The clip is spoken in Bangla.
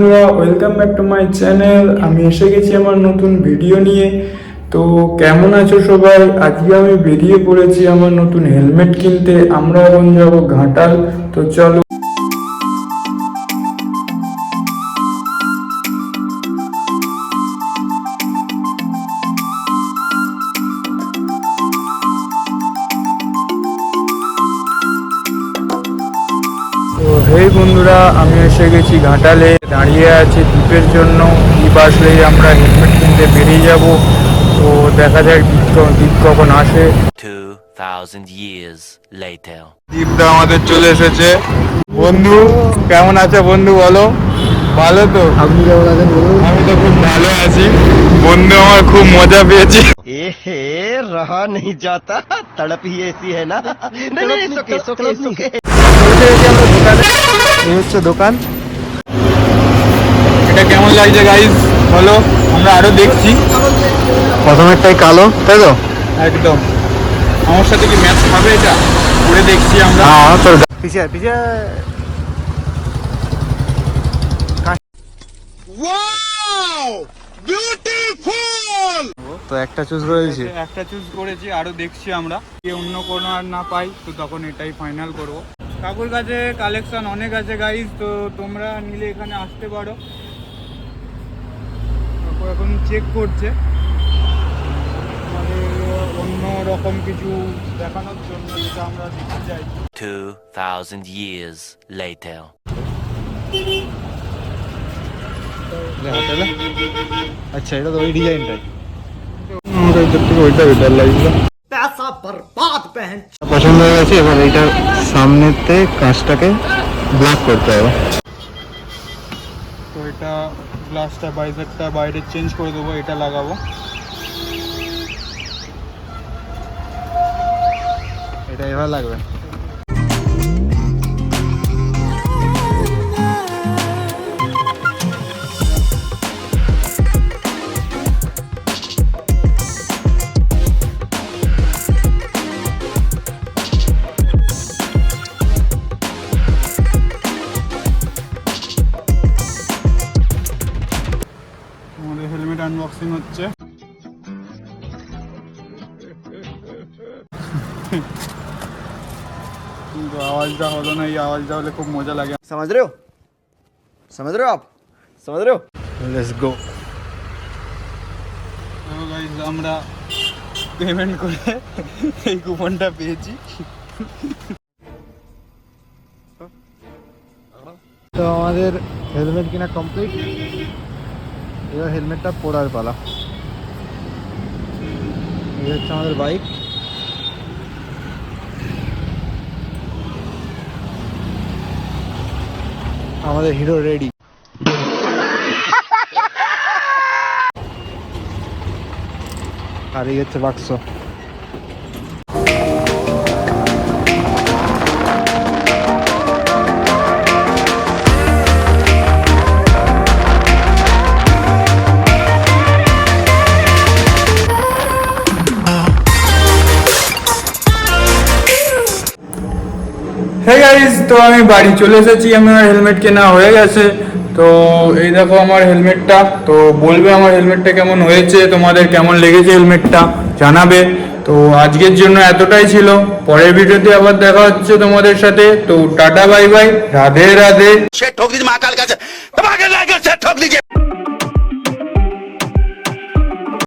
বন্ধুরা, welcome back to my channel. আমি এসে গেছি আমার নতুন ভিডিও নিয়ে। তো কেমন আছো সবাই? আজকে আমি বেরিয়ে পড়েছি আমার নতুন হেলমেট কিনতে। আমরা এখন যাবো ঘাটাল। তো চলো। তো হেই বন্ধুরা, আমি এসে গেছি ঘাটালে। দাঁড়িয়ে আছি দ্বীপের জন্য। দ্বীপ আসলেই আমরা হেলমেট কিনতে বেরিয়ে যাব। তো দেখা যাক দ্বীপ কখন আসে। 2000 years later. দ্বীপদা আমাদের চলে এসেছে। বন্ধু কেমন আছে? বন্ধু বলো। ভালো তো? আপনি কেমন আছেন বলুন? আমি তো খুব ভালো আছি। বন্ধু আমার খুব মজা পেয়েছি। এ रहा नहीं जाता, तड़प ही ऐसी है ना। नहीं सुके सुके सुके। এই হচ্ছে দোকান। এটা কেমন লাগছে গাইস বলো? আমরা আরো দেখছি। প্রথমেরটাই কালো, তাই তো? একদম। আমার সাথে কি ম্যাচ খাবে এটা? ঘুরে দেখছি আমরা। হ্যাঁ, তোর পিছে পিছে। তো একটা চুজ করে দিয়েছি। একটা চুজ করেছি, আরো দেখছি আমরা। কি অন্য কোনো আর না পাই তো তখন এটাই ফাইনাল করব। কাকুর কাছে কালেকশন অনেক আছে গাইস, তো তোমরা নিলে এখানে আসতে পারো। কাকু এখন চেক করছে আমাদের অন্য রকম কিছু দেখানোর জন্য, যেটা আমরা দেখতে চাই। 2000 years later. আচ্ছা, এটা তো ওই ডিজাইনটাই। আমাদের থেকে ওইটা বেটার লাগছে। পছন্দ হয়ে গেছে। এবার এইটার সামনেতে কাঁচটাকে ব্ল্যাক করতে হবে। তো এটা গ্লাসটা বাইজারটা বাইরে চেঞ্জ করে দেবো, এটা লাগাবো। এটা এবার লাগবে। আমাদের হেলমেট আনবক্সিং হচ্ছে। কিন্তু আওয়াজটা হলো না। এই আওয়াজটা হলে খুব মজা লাগে। समझ रहे हो? समझ रहे हो आप? समझ रहे हो? Let's go. আমরা পেমেন্ট করে এই কুপনটা পেয়েছি। তো আমাদের হেলমেট কিনা কমপ্লিট। এবার হেলমেটটা পরার পালা। এই হচ্ছে আমাদের বাইক। আমাদের হিরো রেডি। আর এই হচ্ছে বাক্স। হে গাইস, তো আমি বাড়ি চলে এসেছি। আমার হেলমেট কেনা হয়ে গেছে। তো এই দেখো আমার হেলমেটটা। তো বলবে আমার হেলমেটটা কেমন হয়েছে, তোমাদের কেমন লেগেছে হেলমেটটা জানাবে। তো আজকের জন্য এতটাই ছিল। পরের ভিডিওতে আবার দেখা হচ্ছে তোমাদের সাথে। তো tata bye bye, Radhe Radhe. ठोक दीजिए महाकाल का ठोक दीजिए।